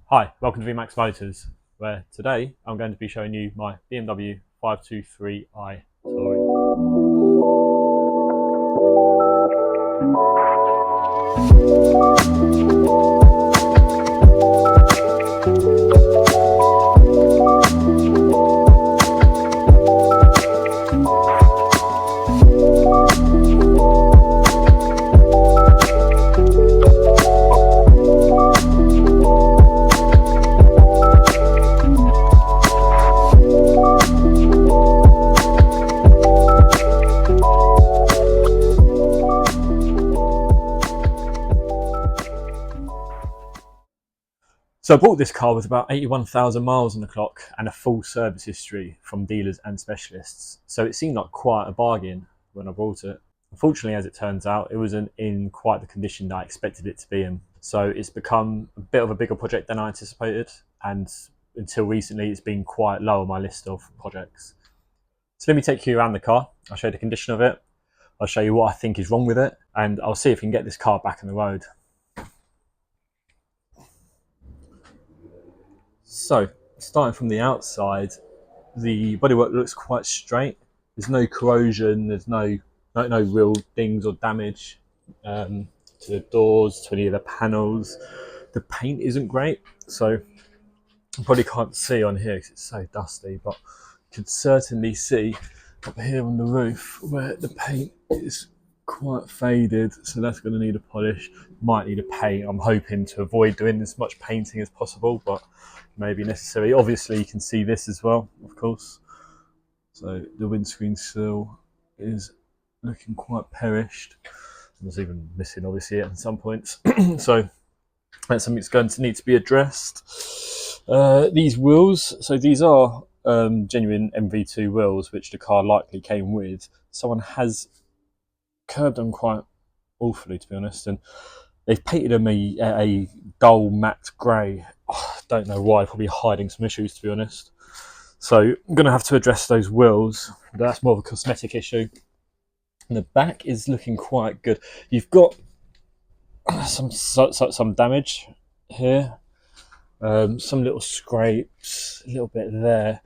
Hi, welcome to VMAX Motors, where today I'm going to be showing you my BMW 523i Touring. So I bought this car with about 81,000 miles on the clock and a full service history from dealers and specialists. So it seemed like quite a bargain when I bought it. Unfortunately, as it turns out, it wasn't in quite the condition that I expected it to be in. So it's become a bit of a bigger project than I anticipated, and until recently it's been quite low on my list of projects. So let me take you around the car. I'll show you the condition of it, I'll show you what I think is wrong with it, and I'll see if we can get this car back on the road. So, starting from the outside, the bodywork looks quite straight. There's no corrosion, there's no real dings or damage to the doors, to any of the panels. The paint isn't great, so you probably can't see on here because it's so dusty, but you can certainly see up here on the roof where the paint is quite faded, so that's going to need a polish. Might need a paint. I'm hoping to avoid doing as much painting as possible, but may be necessary. Obviously you can see this as well, of course. So the windscreen sill is looking quite perished. There's even missing obviously at some points. So that's something that's going to need to be addressed. These wheels, so these are genuine MV2 wheels, which the car likely came with. Someone has curbed them quite awfully, to be honest, and they've painted them a dull matte grey. Oh, don't know why, probably hiding some issues, to be honest. So I'm going to have to address those wheels. That's more of a cosmetic issue. And the back is looking quite good. You've got some damage here, some little scrapes, a little bit there.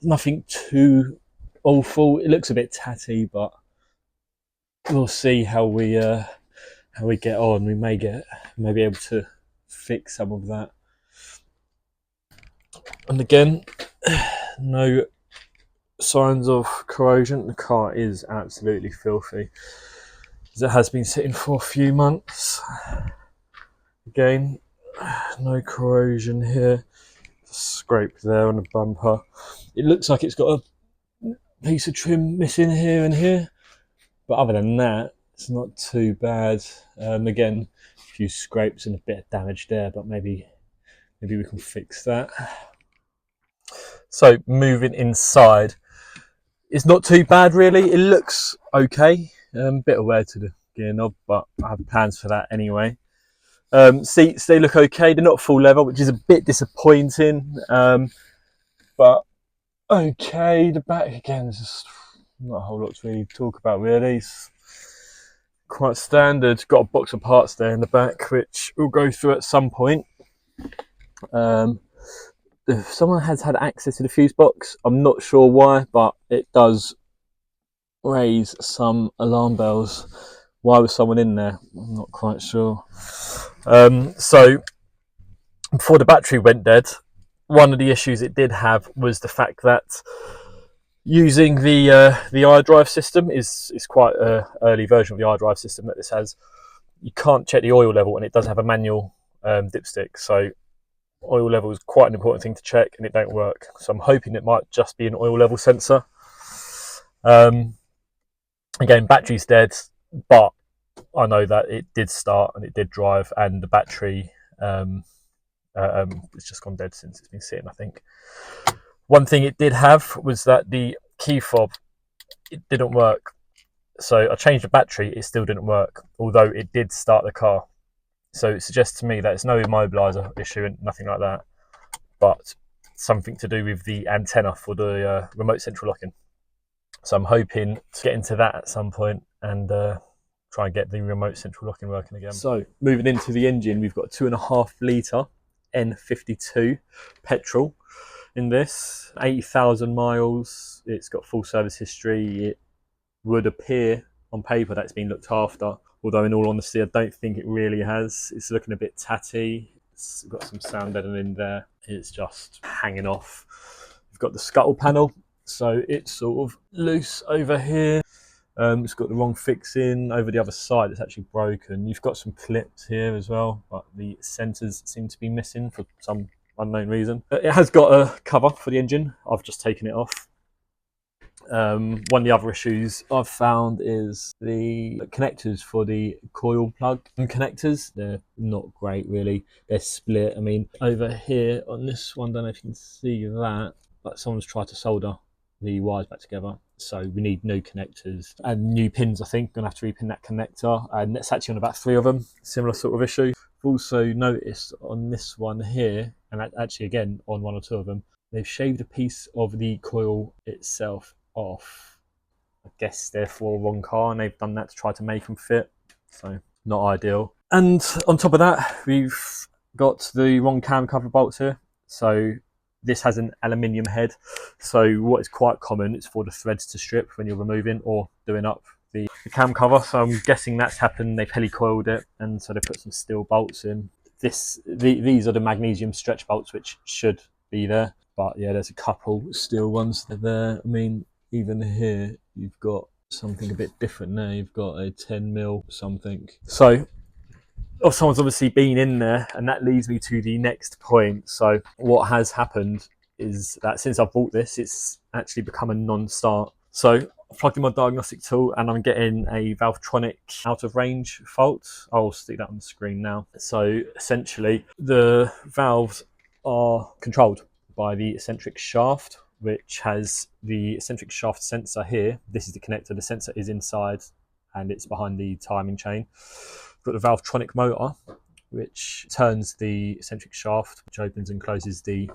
Nothing too awful. It looks a bit tatty, but we'll see how we get on. We may be able to fix some of that. And again, no signs of corrosion. The car is absolutely filthy, as it has been sitting for a few months. Again, no corrosion here. Scrape there on the bumper. It looks like it's got a piece of trim missing here and here, but other than that, it's not too bad. Again, a few scrapes and a bit of damage there, but maybe we can fix that. So moving inside, it's not too bad really. It looks okay. Bit of wear to the gear knob, but I have plans for that anyway. Seats, they look okay. They're not full leather, which is a bit disappointing, but okay. The back again is just not a whole lot to really talk about really. It's quite standard. Got a box of parts there in the back, which we'll go through at some point. If someone has had access to the fuse box, I'm not sure why, but it does raise some alarm bells. Why was someone in there? I'm not quite sure. So before the battery went dead, one of the issues it did have was the fact that using the iDrive system is quite an early version of the iDrive system that this has. You can't check the oil level, and it does have a manual dipstick. So oil level is quite an important thing to check, and it don't work. So I'm hoping it might just be an oil level sensor. Again, battery's dead, but I know that it did start and it did drive, and the battery it's just gone dead since it's been sitting, I think. One thing it did have was that the key fob, it didn't work. So I changed the battery, it still didn't work, although it did start the car. So it suggests to me that it's no immobiliser issue and nothing like that, but something to do with the antenna for the remote central locking. So I'm hoping to get into that at some point and try and get the remote central locking working again. So moving into the engine, we've got a 2.5 litre N52 petrol in this. 80,000 miles. It's got full service history. It would appear on paper that it's been looked after, although in all honesty I don't think it really has. It's looking a bit tatty. It's got some sound deadening in there. It's just hanging off. You've got the scuttle panel, so it's sort of loose over here. It's got the wrong fixing. Over the other side it's actually broken. You've got some clips here as well, but the centres seem to be missing for some unknown reason. It has got a cover for the engine. I've just taken it off. One of the other issues I've found is the connectors for the coil plug and connectors. They're not great really. They're split. I mean, over here on this one, I don't know if you can see that, but someone's tried to solder the wires back together. So we need new connectors and new pins. I think gonna have to repin that connector, and it's actually on about 3 of them. Similar sort of issue. I've also noticed on this one here, and actually again on 1 or 2 of them, they've shaved a piece of the coil itself off. I guess therefore wrong car, and they've done that to try to make them fit, so not ideal. And on top of that, we've got the wrong cam cover bolts here. So this has an aluminium head, so what is quite common is for the threads to strip when you're removing or doing up the cam cover. So I'm guessing that's happened. They've helicoiled it, and so they put some steel bolts in. These are the magnesium stretch bolts which should be there, but yeah, there's a couple steel ones that are there. I mean, even here you've got something a bit different there. You've got a 10mm something. So someone's obviously been in there, and that leads me to the next point. So what has happened is that since I've bought this, it's actually become a non-start. So I've plugged in my diagnostic tool and I'm getting a Valvetronic out of range fault. I'll stick that on the screen now. So essentially the valves are controlled by the eccentric shaft, which has the eccentric shaft sensor here. This is the connector. The sensor is inside and it's behind the timing chain. We've got the Valvetronic motor, which turns the eccentric shaft, which opens and closes the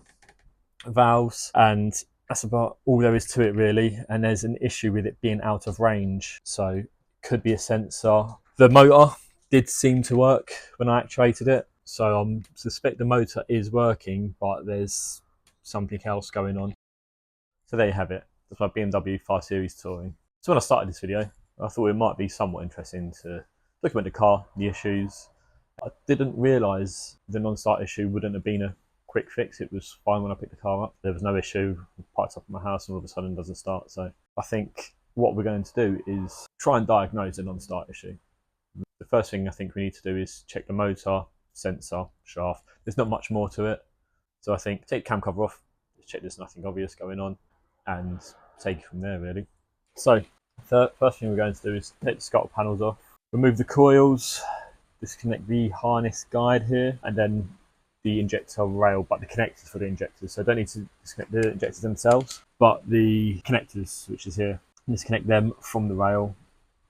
valves, and that's about all there is to it really. And there's an issue with it being out of range, so it could be a sensor. The motor did seem to work when I actuated it, so I suspect the motor is working, but there's something else going on. So there you have it. That's my BMW 5 Series Touring. So when I started this video, I thought it might be somewhat interesting to document the car, the issues. I didn't realise the non-start issue wouldn't have been a quick fix. It was fine when I picked the car up. There was no issue. I parked up in my house and all of a sudden it doesn't start. So I think what we're going to do is try and diagnose the non-start issue. The first thing I think we need to do is check the motor, sensor, shaft. There's not much more to it. So I think take the cam cover off, just check there's nothing obvious going on, and take it from there really. So the first thing we're going to do is take the scuttle panels off, remove the coils, disconnect the harness guide here, and then the injector rail, but the connectors for the injectors. So I don't need to disconnect the injectors themselves, but the connectors, which is here, disconnect them from the rail,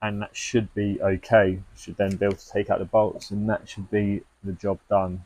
and that should be okay. Should then be able to take out the bolts, and that should be the job done.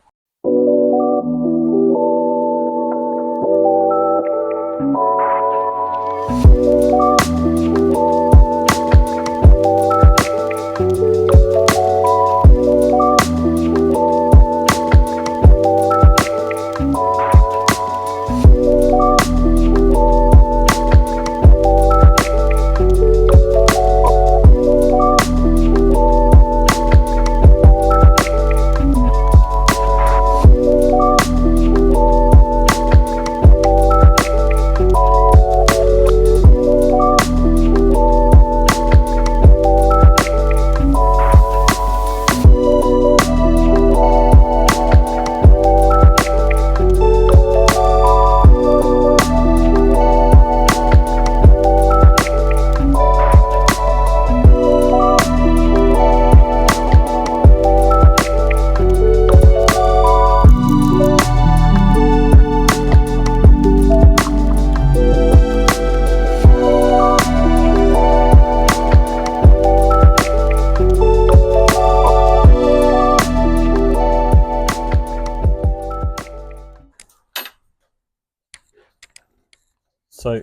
So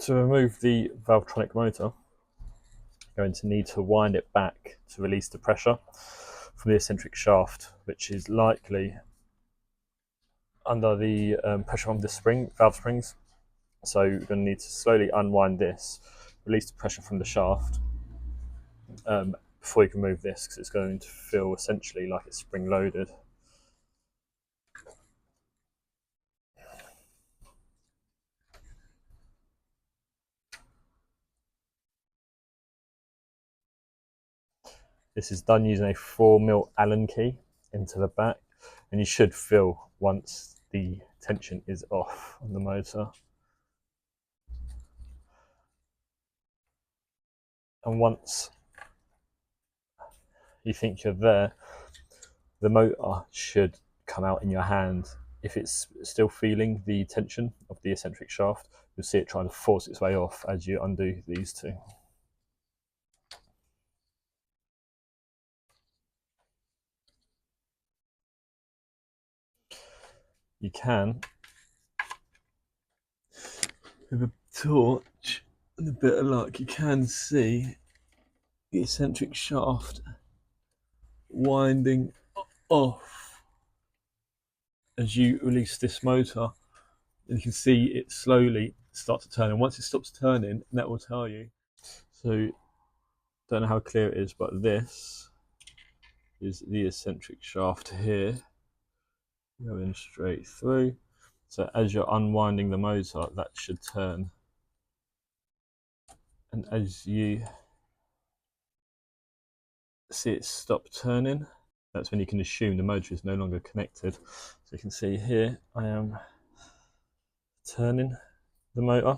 to remove the Valvetronic motor, I'm going to need to wind it back to release the pressure from the eccentric shaft, which is likely under the pressure from the valve springs. So you're going to need to slowly unwind this, release the pressure from the shaft before you can move this, because it's going to feel essentially like it's spring loaded. This is done using a 4mm Allen key into the back, and you should feel once the tension is off on the motor. And once you think you're there, the motor should come out in your hand. If it's still feeling the tension of the eccentric shaft, you'll see it trying to force its way off as you undo these two. You can, with a torch and a bit of luck, you can see the eccentric shaft winding off as you release this motor. And you can see it slowly start to turn, and once it stops turning, that will tell you. So, don't know how clear it is, but this is the eccentric shaft here, going straight through. So as you're unwinding the motor, that should turn. And as you see it stop turning, that's when you can assume the motor is no longer connected. So you can see here, I am turning the motor.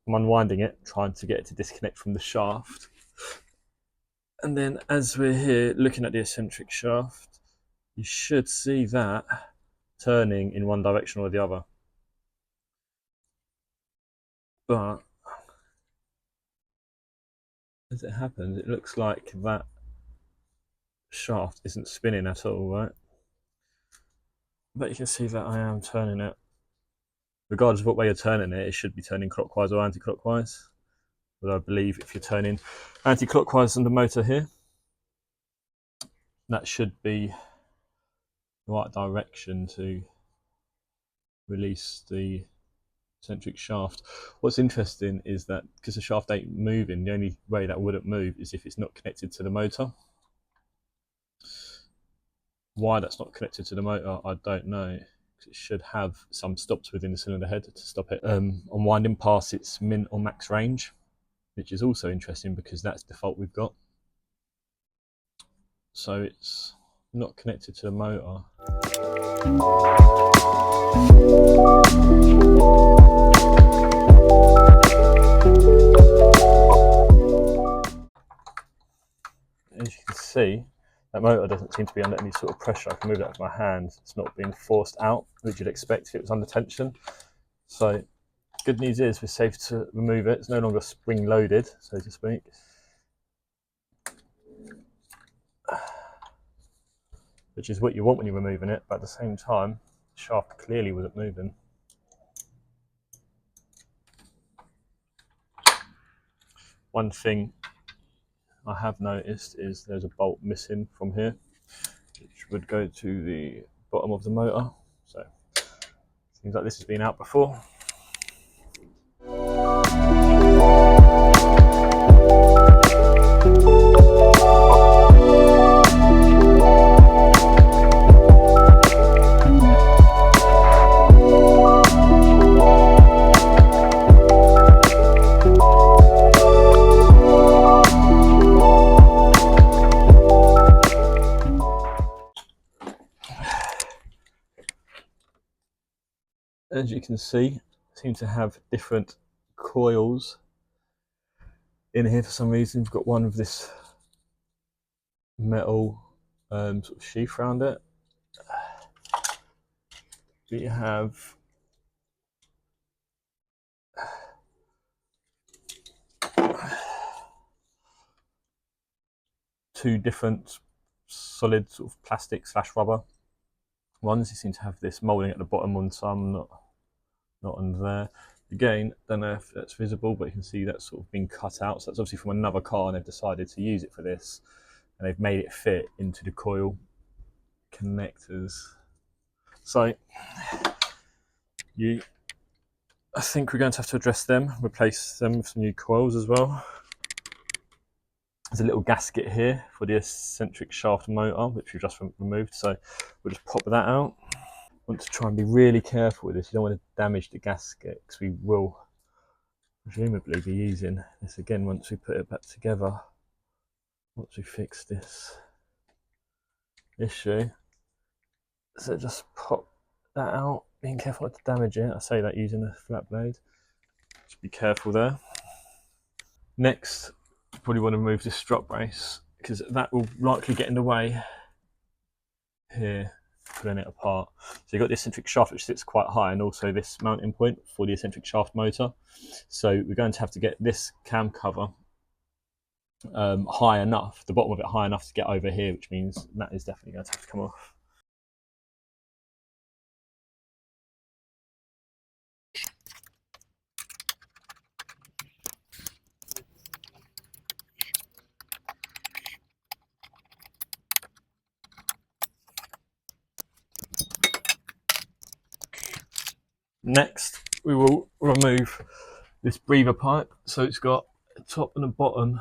I'm unwinding it, trying to get it to disconnect from the shaft. And then as we're here looking at the eccentric shaft, you should see that turning in one direction or the other. But as it happens, it looks like that shaft isn't spinning at all, right? But you can see that I am turning it. Regardless of what way you're turning it, it should be turning clockwise or anti-clockwise. But I believe if you're turning anti-clockwise on the motor here, that should be the right direction to release the eccentric shaft. What's interesting is that because the shaft ain't moving, the only way that wouldn't move is if it's not connected to the motor. Why that's not connected to the motor, I don't know. It should have some stops within the cylinder head to stop it unwinding past its min or max range, which is also interesting because that's default we've got. So it's not connected to the motor. As you can see, that motor doesn't seem to be under any sort of pressure. I can move that with my hand. It's not being forced out, which you'd expect if it was under tension. So good news is we're safe to remove it. It's no longer spring loaded, so to speak. Which is what you want when you're removing it, but at the same time, the shaft clearly wasn't moving. One thing I have noticed is there's a bolt missing from here, which would go to the bottom of the motor. So seems like this has been out before. As you can see, seem to have different coils in here for some reason. We've got one with this metal sort of sheath around it. We have two different solid sort of plastic / rubber ones. You seem to have this moulding at the bottom on some, not on there. Again, don't know if that's visible, but you can see that's sort of been cut out. So that's obviously from another car, and they've decided to use it for this, and they've made it fit into the coil connectors. So I think we're going to have to address them, replace them with some new coils as well. There's a little gasket here for the eccentric shaft motor, which we've just removed, so we'll just pop that out. Want to try and be really careful with this. You don't want to damage the gasket, because we will presumably be using this again once we put it back together, once we fix this issue. So just pop that out, being careful not to damage it. I say that using a flat blade. Just be careful there. Next, you probably want to remove this strut brace, because that will likely get in the way here, pulling it apart. So you've got the eccentric shaft, which sits quite high, and also this mounting point for the eccentric shaft motor. So we're going to have to get this cam cover high enough, the bottom of it high enough to get over here, which means that is definitely going to have to come off. Next, we will remove this breather pipe. So it's got a top and a bottom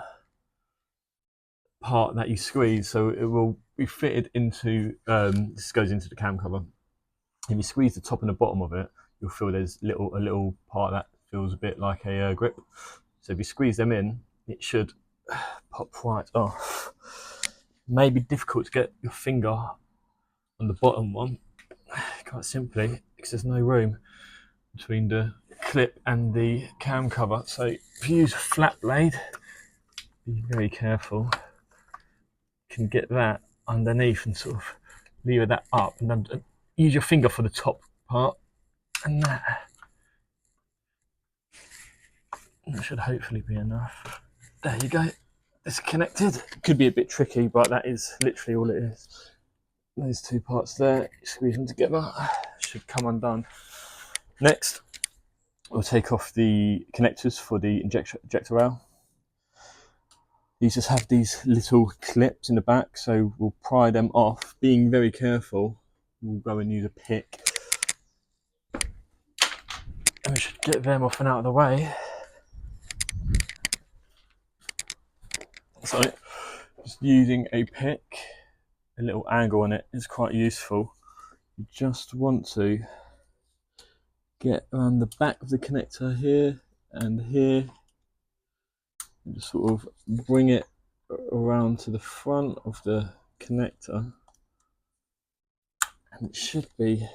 part that you squeeze. So it will be fitted into, this goes into the cam cover. If you squeeze the top and the bottom of it, you'll feel there's a little part that feels a bit like a grip. So if you squeeze them in, it should pop right off. May be difficult to get your finger on the bottom one, quite simply, because there's no room between the clip and the cam cover. So if you use a flat blade, be very careful. You can get that underneath and sort of lever that up, and then use your finger for the top part, and that should hopefully be enough. There you go. It's connected. Could be a bit tricky, but that is literally all it is. Those two parts there, squeeze them together, should come undone. Next, we'll take off the connectors for the injector rail. These just have these little clips in the back, so we'll pry them off. Being very careful, we'll go and use a pick. And we should get them off and out of the way. So, just using a pick, a little angle on it is quite useful. You just want to get around the back of the connector here and here, and just sort of bring it around to the front of the connector, and it should be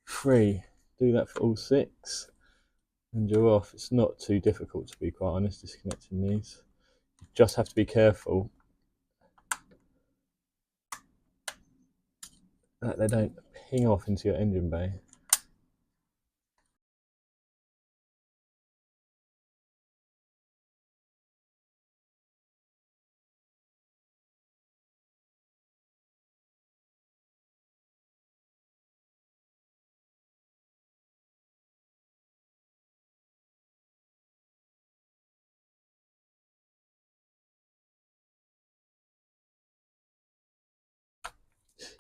free. Do that for all 6 and you're off. It's not too difficult, to be quite honest, disconnecting these. You just have to be careful that they don't ping off into your engine bay.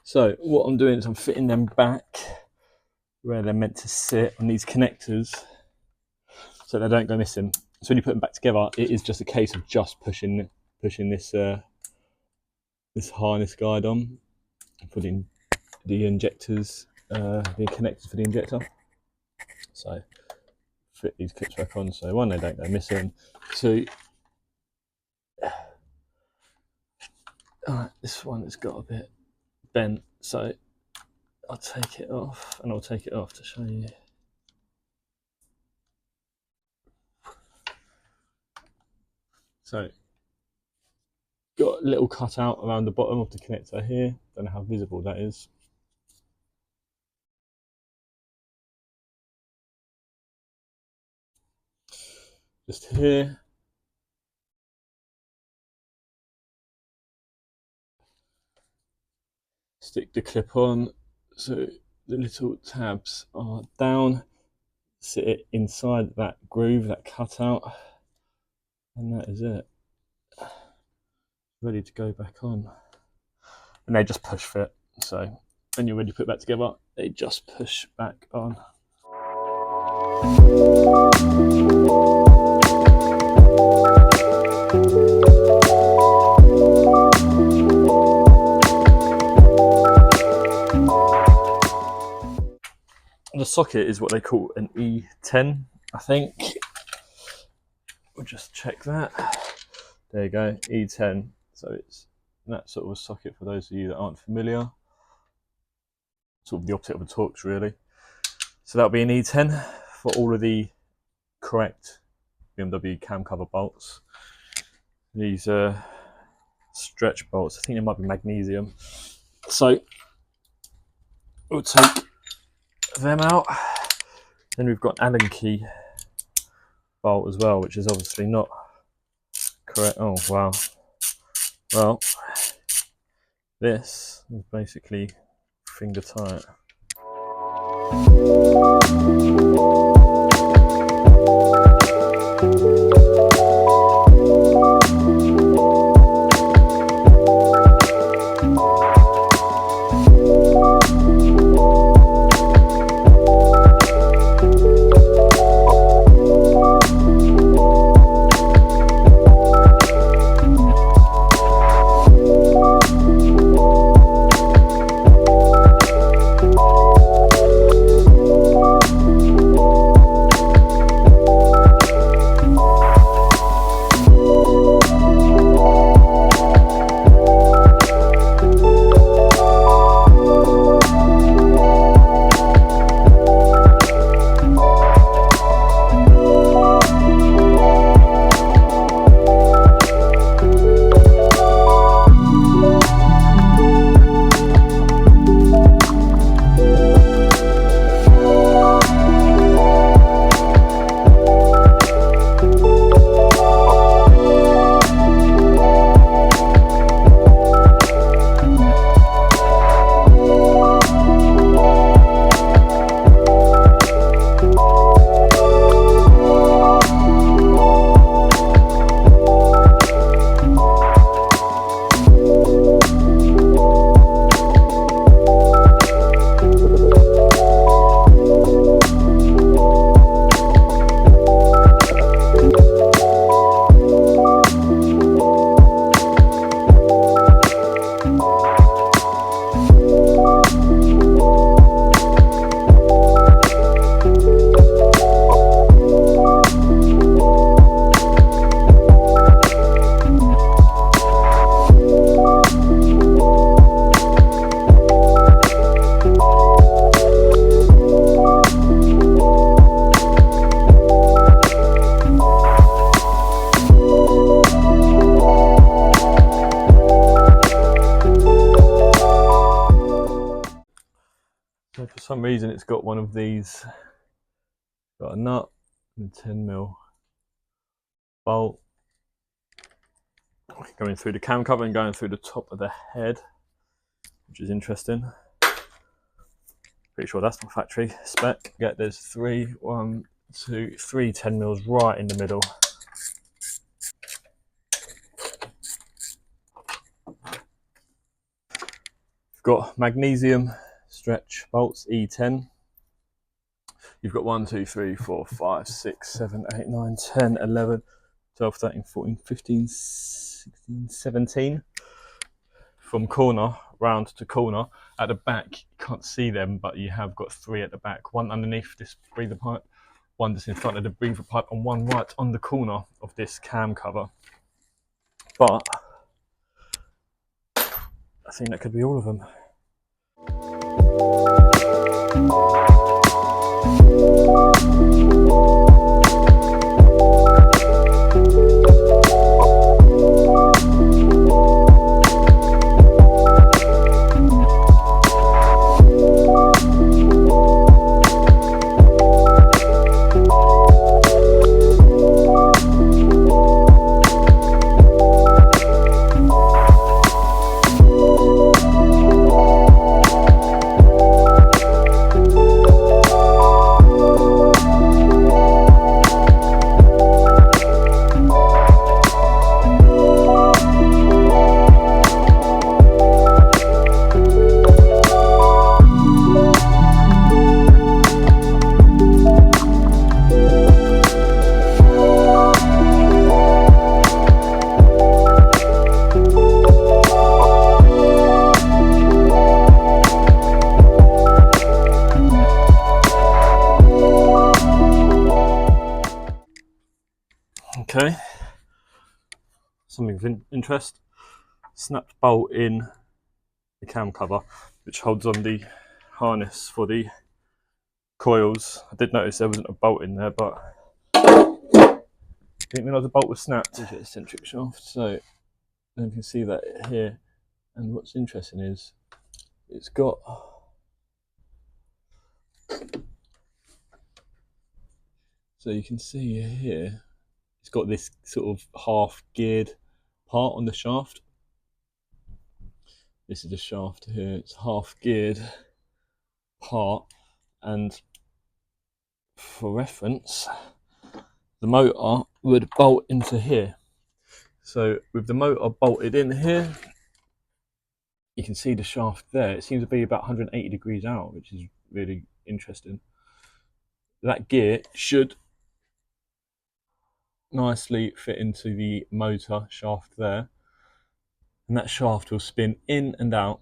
So what I'm doing is I'm fitting them back where they're meant to sit on these connectors, so they don't go missing. So when you put them back together, it is just a case of just pushing this this harness guide on and putting the injectors, the connectors for the injector. So fit these clips back on, so 1, they don't go missing. 2, this one has got a bit bent, so I'll take it off, and I'll take it off to show you. So got a little cutout around the bottom of the connector here. Don't know how visible that is. Just here. Stick the clip on, so the little tabs are down. Sit it inside that groove, that cutout, and that is it. Ready to go back on. And they just push fit, so when you're ready to put that together, they just push back on. The socket is what they call an E10, I think. We'll just check that. There you go, E10. So it's that sort of a socket for those of you that aren't familiar. Sort of the opposite of a Torx, really. So that'll be an E10 for all of the correct BMW cam cover bolts. These are stretch bolts. I think they might be magnesium. So we'll take them out. Then we've got an Allen key bolt as well, which is obviously not correct. Oh wow. Well, this is basically finger tight. So for some reason it's got one of these, got a nut and a 10mm bolt going through the cam cover and going through the top of the head, which is interesting. Pretty sure that's not factory spec. Yeah, there's three 10mm right in the middle. You've got magnesium stretch bolts, E10. You've got 1, 2, 3, 4, 5, 6, 7, 8, 9, 10, 11, 12, 13, 14, 15, 16, 17. From corner round to corner. At the back, you can't see them, but you have got 3 at the back. 1 underneath this breather pipe, 1 just in front of the breather pipe, and 1 right on the corner of this cam cover. But I think that could be all of them. Okay, something of interest. Snapped bolt in the cam cover, which holds on the harness for the coils. I did notice there wasn't a bolt in there, but didn't realise the bolt was snapped. There's your eccentric shaft, so then you can see that here. And what's interesting is it's got so you can see here it's got this sort of half geared part on the shaft. This is the shaft here, it's half geared part, and for reference the motor would bolt into here. So with the motor bolted in here, you can see the shaft there. It seems to be about 180 degrees out, which is really interesting. That gear should nicely fit into the motor shaft there, and that shaft will spin in and out,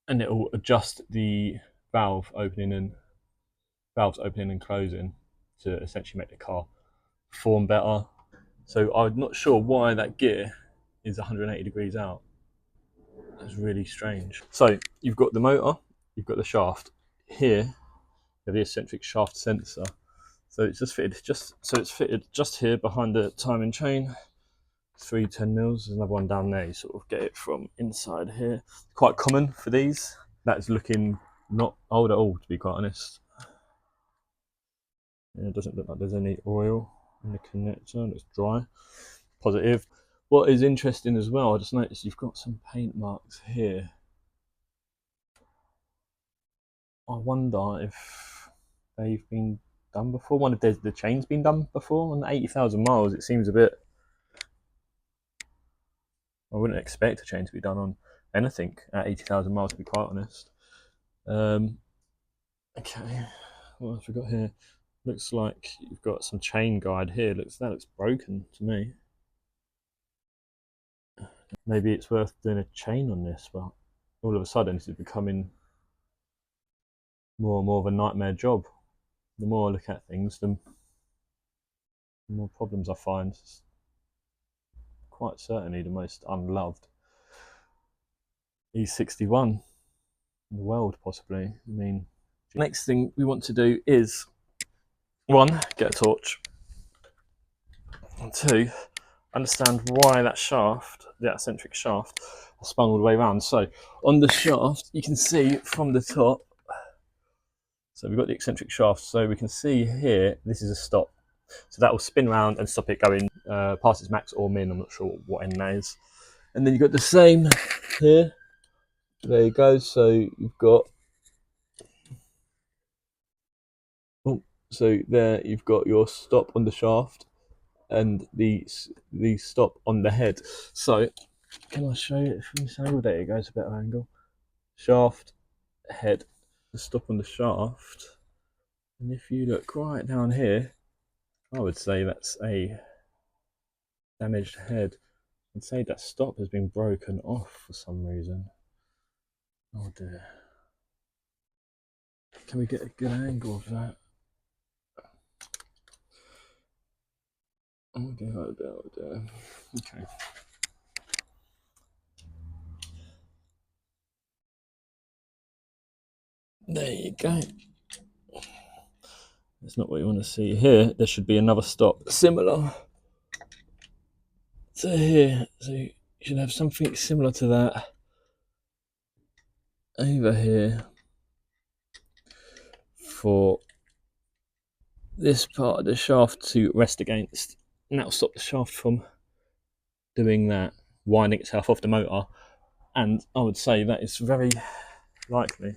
and it will adjust the valves opening and closing to essentially make the car perform better. So I'm not sure why that gear is 180 degrees out. That's really strange. So you've got the motor, you've got the shaft. Here, you have the eccentric shaft sensor. So it's fitted just here behind the timing chain. 310mm. There's another one down there. You sort of get it from inside here. Quite common for these. That's looking not old at all, to be quite honest. Yeah, it doesn't look like there's any oil in the connector. It's dry. Positive. What is interesting as well, I just noticed you've got some paint marks here. I wonder if they've been done before. One of the chain's been done before. On 80,000 miles, it seems a bit. I wouldn't expect a chain to be done on anything at 80,000 miles, to be quite honest. Okay, what else we got here? Looks like you've got some chain guide here. That looks broken to me. Maybe it's worth doing a chain on this, but all of a sudden this is becoming more and more of a nightmare job. The more I look at things, the more problems I find. It's quite certainly the most unloved E61 in the world, possibly. I mean, next thing we want to do is, one, get a torch, and two, understand why that shaft, the eccentric shaft, spun all the way around. So on the shaft, you can see from the top, so we've got the eccentric shaft, so we can see here, this is a stop. So that will spin around and stop it going past its max or min, I'm not sure what end that is. And then you've got the same here. There you go, so you've got, so there you've got your stop on the shaft and the stop on the head. So can I show you it from this angle? There you go, it's a better angle. Shaft, head, the stop on the shaft. And if you look right down here, I would say that's a damaged head. I'd say that stop has been broken off for some reason. Oh dear. Can we get a good angle of that? Oh dear, oh dear, oh dear. Okay. There you go. That's not what you want to see here. There should be another stop similar to here. So you should have something similar to that over here for this part of the shaft to rest against. And that'll stop the shaft from doing that, winding itself off the motor. And I would say that is very likely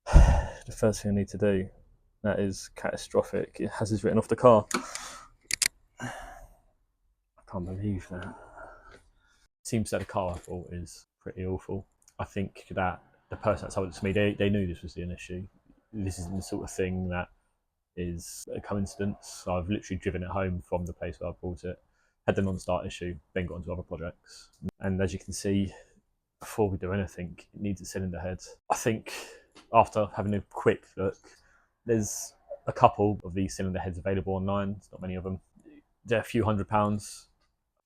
the first thing I need to do. That is catastrophic. It has this written off the car. I can't believe that. It seems that the car I thought is pretty awful. I think that the person that sold it to me, they knew this was an issue. This isn't the sort of thing that is a coincidence. I've literally driven it home from the place where I bought it, had the non-start issue, then got onto other projects. And as you can see, before we do anything, it needs a cylinder head. I think after having a quick look, there's a couple of these cylinder heads available online. There's not many of them. they're a few £100.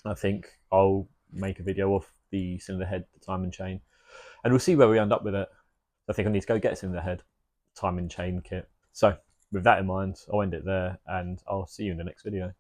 I think I'll make a video of the cylinder head, the timing chain, and we'll see where we end up with it. I think I need to go get a cylinder head, timing chain kit. So with that in mind, I'll end it there, and I'll see you in the next video.